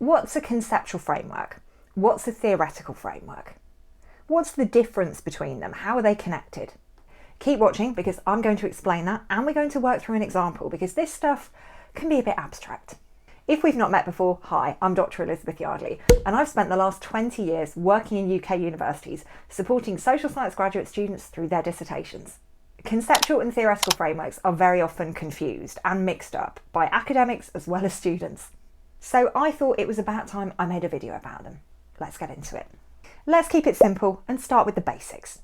What's a conceptual framework? What's a theoretical framework? What's the difference between them? How are they connected? Keep watching because I'm going to explain that, and we're going to work through an example because this stuff can be a bit abstract. If we've not met before, hi, I'm Dr. Elizabeth Yardley, and I've spent the last 20 years working in UK universities supporting social science graduate students through their dissertations. Conceptual and theoretical frameworks are very often confused and mixed up by academics as well as students. So I thought it was about time I made a video about them. Let's get into it. Let's keep it simple and start with the basics.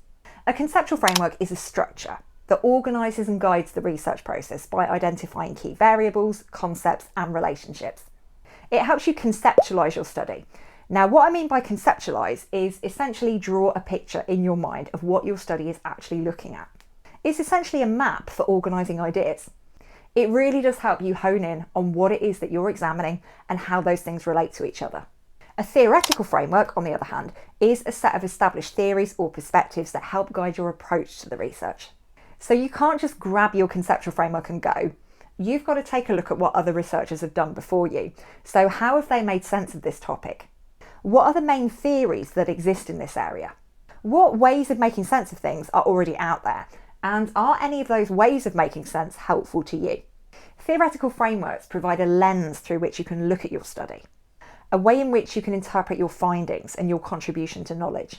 A conceptual framework is a structure that organises and guides the research process by identifying key variables, concepts and relationships. It helps you conceptualise your study. Now, what I mean by conceptualise is essentially draw a picture in your mind of what your study is actually looking at. It's essentially a map for organising ideas. It really does help you hone in on what it is that you're examining and how those things relate to each other. A theoretical framework, on the other hand, is a set of established theories or perspectives that help guide your approach to the research. So you can't just grab your conceptual framework and go. You've got to take a look at what other researchers have done before you. So how have they made sense of this topic? What are the main theories that exist in this area? What ways of making sense of things are already out there? And are any of those ways of making sense helpful to you? Theoretical frameworks provide a lens through which you can look at your study, a way in which you can interpret your findings and your contribution to knowledge.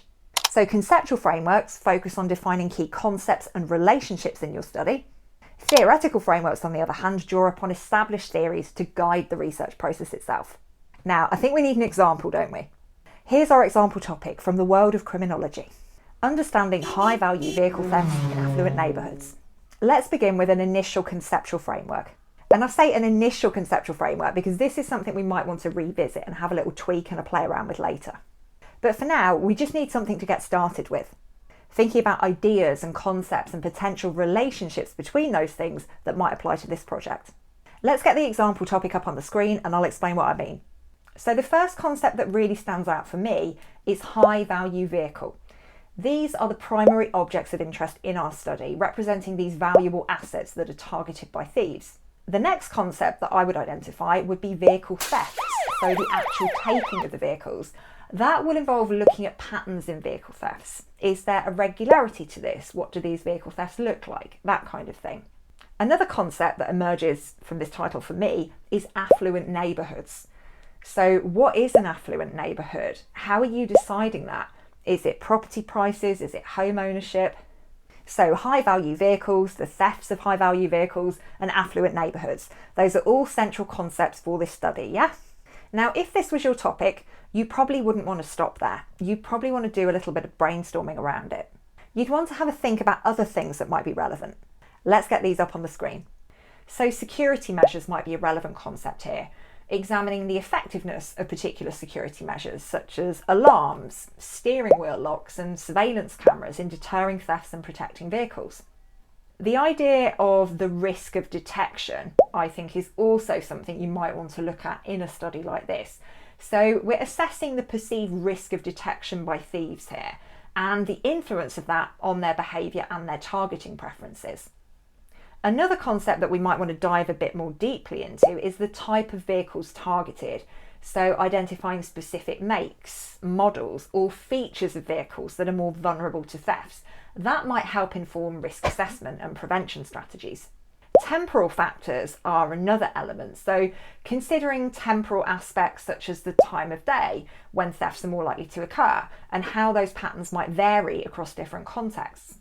So conceptual frameworks focus on defining key concepts and relationships in your study. Theoretical frameworks, on the other hand, draw upon established theories to guide the research process itself. Now, I think we need an example, don't we? Here's our example topic from the world of criminology. Understanding high-value vehicle thefts in affluent neighbourhoods. Let's begin with an initial conceptual framework. And I say an initial conceptual framework because this is something we might want to revisit and have a little tweak and a play around with later. But for now, we just need something to get started with. Thinking about ideas and concepts and potential relationships between those things that might apply to this project. Let's get the example topic up on the screen and I'll explain what I mean. So the first concept that really stands out for me is high-value vehicle. These are the primary objects of interest in our study, representing these valuable assets that are targeted by thieves. The next concept that I would identify would be vehicle thefts, so the actual taking of the vehicles. That will involve looking at patterns in vehicle thefts. Is there a regularity to this? What do these vehicle thefts look like? That kind of thing. Another concept that emerges from this title for me is affluent neighbourhoods. So what is an affluent neighbourhood? How are you deciding that? Is it property prices? Is it home ownership? So high value vehicles, the thefts of high value vehicles and affluent neighbourhoods. Those are all central concepts for this study, yeah? Now, if this was your topic, you probably wouldn't want to stop there. You'd probably want to do a little bit of brainstorming around it. You'd want to have a think about other things that might be relevant. Let's get these up on the screen. So security measures might be a relevant concept here. Examining the effectiveness of particular security measures such as alarms, steering wheel locks and surveillance cameras in deterring thefts and protecting vehicles. The idea of the risk of detection, I think, is also something you might want to look at in a study like this. So we're assessing the perceived risk of detection by thieves here and the influence of that on their behaviour and their targeting preferences. Another concept that we might want to dive a bit more deeply into is the type of vehicles targeted. So identifying specific makes, models, or features of vehicles that are more vulnerable to thefts. That might help inform risk assessment and prevention strategies. Temporal factors are another element. So considering temporal aspects such as the time of day when thefts are more likely to occur and how those patterns might vary across different contexts.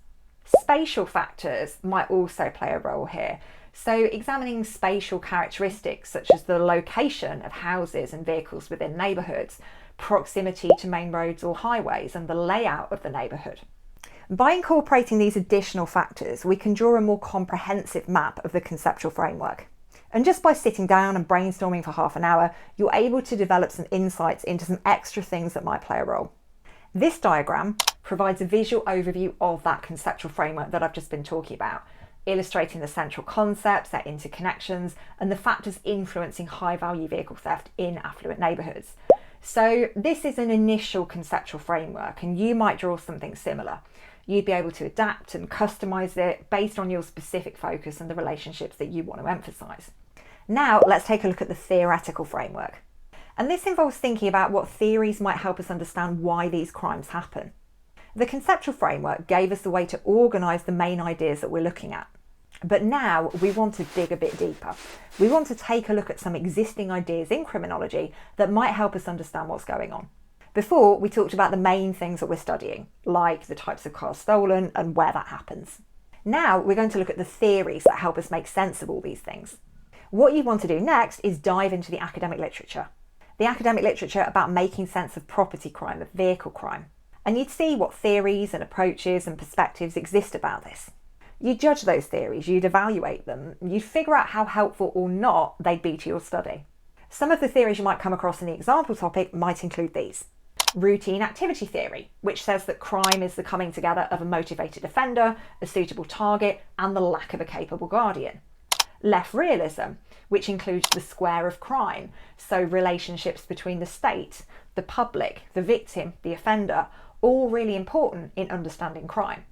Spatial factors might also play a role here. So examining spatial characteristics such as the location of houses and vehicles within neighbourhoods, proximity to main roads or highways and the layout of the neighbourhood. By incorporating these additional factors, we can draw a more comprehensive map of the conceptual framework. And just by sitting down and brainstorming for half an hour, you're able to develop some insights into some extra things that might play a role. This diagram provides a visual overview of that conceptual framework that I've just been talking about, illustrating the central concepts, their interconnections, and the factors influencing high-value vehicle theft in affluent neighbourhoods. So this is an initial conceptual framework, and you might draw something similar. You'd be able to adapt and customise it based on your specific focus and the relationships that you want to emphasise. Now let's take a look at the theoretical framework. And this involves thinking about what theories might help us understand why these crimes happen. The conceptual framework gave us the way to organise the main ideas that we're looking at. But now we want to dig a bit deeper. We want to take a look at some existing ideas in criminology that might help us understand what's going on. Before, we talked about the main things that we're studying, like the types of cars stolen and where that happens. Now we're going to look at the theories that help us make sense of all these things. What you want to do next is dive into the academic literature. The academic literature about making sense of property crime, of vehicle crime. And you'd see what theories and approaches and perspectives exist about this. You'd judge those theories, you'd evaluate them, you'd figure out how helpful or not they'd be to your study. Some of the theories you might come across in the example topic might include these. Routine activity theory, which says that crime is the coming together of a motivated offender, a suitable target, and the lack of a capable guardian. Left realism, which includes the square of crime, so relationships between the state, the public, the victim, the offender, all really important in understanding crime.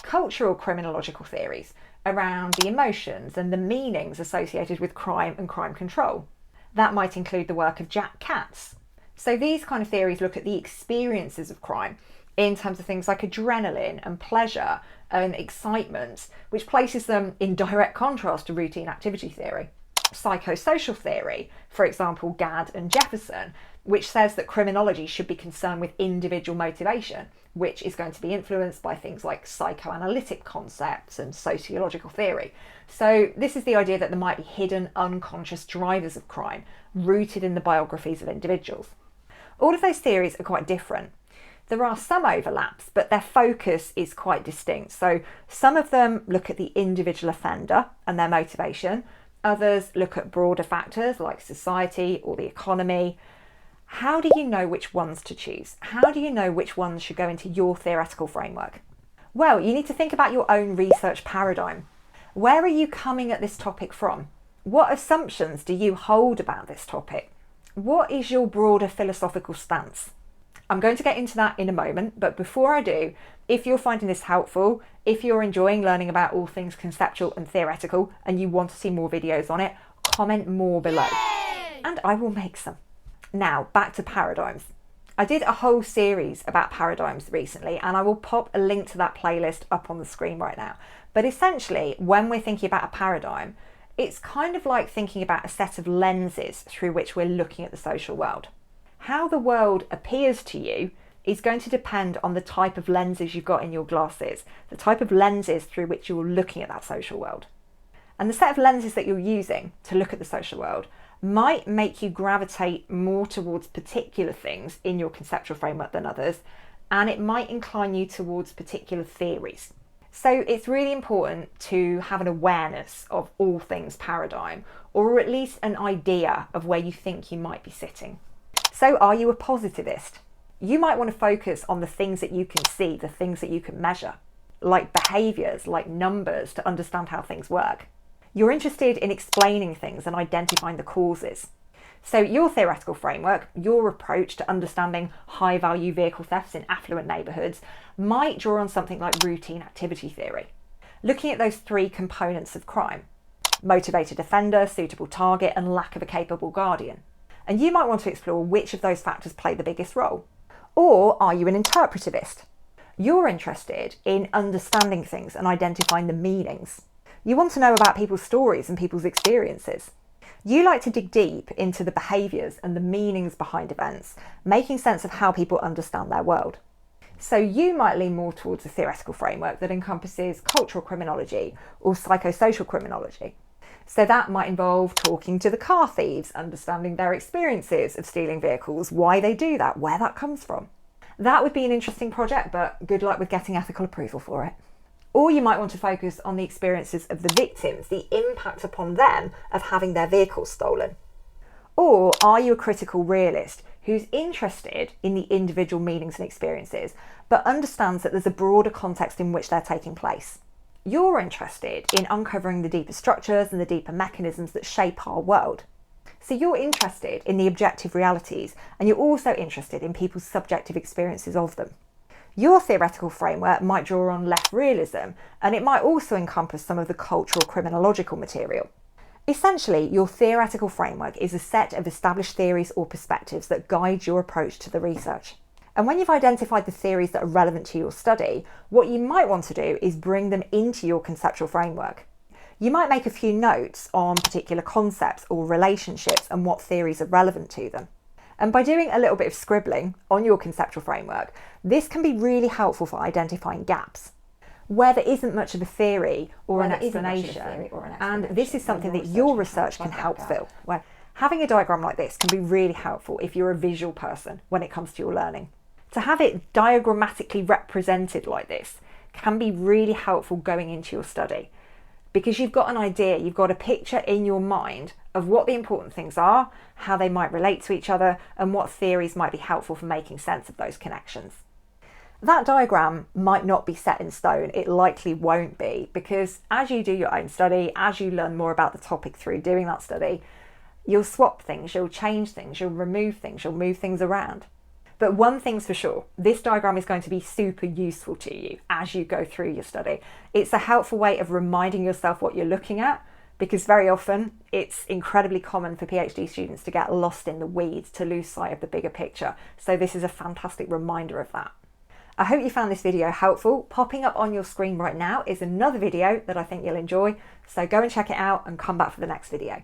Cultural criminological theories around the emotions and the meanings associated with crime and crime control. That might include the work of Jack Katz. So these kind of theories look at the experiences of crime in terms of things like adrenaline and pleasure and excitement, which places them in direct contrast to routine activity theory. Psychosocial theory, for example, Gadd and Jefferson, which says that criminology should be concerned with individual motivation, which is going to be influenced by things like psychoanalytic concepts and sociological theory. So this is the idea that there might be hidden unconscious drivers of crime rooted in the biographies of individuals. All of those theories are quite different. There are some overlaps, but their focus is quite distinct. So some of them look at the individual offender and their motivation. Others look at broader factors like society or the economy. How do you know which ones to choose? How do you know which ones should go into your theoretical framework? Well, you need to think about your own research paradigm. Where are you coming at this topic from? What assumptions do you hold about this topic? What is your broader philosophical stance? I'm going to get into that in a moment, but before I do, if you're finding this helpful, if you're enjoying learning about all things conceptual and theoretical and you want to see more videos on it, comment more below. Yay! And I will make some. Now, back to paradigms. I did a whole series about paradigms recently, and I will pop a link to that playlist up on the screen right now. But essentially, when we're thinking about a paradigm, it's kind of like thinking about a set of lenses through which we're looking at the social world. How the world appears to you is going to depend on the type of lenses you've got in your glasses, the type of lenses through which you're looking at that social world. And the set of lenses that you're using to look at the social world might make you gravitate more towards particular things in your conceptual framework than others, and it might incline you towards particular theories. So it's really important to have an awareness of all things paradigm, or at least an idea of where you think you might be sitting. So are you a positivist? You might want to focus on the things that you can see, the things that you can measure, like behaviours, like numbers, to understand how things work. You're interested in explaining things and identifying the causes. So your theoretical framework, your approach to understanding high-value vehicle thefts in affluent neighbourhoods might draw on something like routine activity theory, looking at those three components of crime: motivated offender, suitable target, and lack of a capable guardian. And you might want to explore which of those factors play the biggest role. Or are you an interpretivist? You're interested in understanding things and identifying the meanings. You want to know about people's stories and people's experiences. You like to dig deep into the behaviours and the meanings behind events, making sense of how people understand their world. So you might lean more towards a theoretical framework that encompasses cultural criminology or psychosocial criminology. So that might involve talking to the car thieves, understanding their experiences of stealing vehicles, why they do that, where that comes from. That would be an interesting project, but good luck with getting ethical approval for it. Or you might want to focus on the experiences of the victims, the impact upon them of having their vehicles stolen. Or are you a critical realist who's interested in the individual meanings and experiences, but understands that there's a broader context in which they're taking place? You're interested in uncovering the deeper structures and the deeper mechanisms that shape our world. So you're interested in the objective realities, and you're also interested in people's subjective experiences of them. Your theoretical framework might draw on left realism, and it might also encompass some of the cultural criminological material. Essentially, your theoretical framework is a set of established theories or perspectives that guide your approach to the research. And when you've identified the theories that are relevant to your study, what you might want to do is bring them into your conceptual framework. You might make a few notes on particular concepts or relationships and what theories are relevant to them. And by doing a little bit of scribbling on your conceptual framework, this can be really helpful for identifying gaps where there isn't much of a theory or an explanation. And this is something that your research can help fill. Where having a diagram like this can be really helpful if you're a visual person when it comes to your learning. To have it diagrammatically represented like this can be really helpful going into your study, because you've got an idea, you've got a picture in your mind of what the important things are, how they might relate to each other, and what theories might be helpful for making sense of those connections. That diagram might not be set in stone, it likely won't be, because as you do your own study, as you learn more about the topic through doing that study, you'll swap things, you'll change things, you'll remove things, you'll move things around. But one thing's for sure, this diagram is going to be super useful to you as you go through your study. It's a helpful way of reminding yourself what you're looking at, because very often it's incredibly common for PhD students to get lost in the weeds, to lose sight of the bigger picture. So this is a fantastic reminder of that. I hope you found this video helpful. Popping up on your screen right now is another video that I think you'll enjoy. So go and check it out and come back for the next video.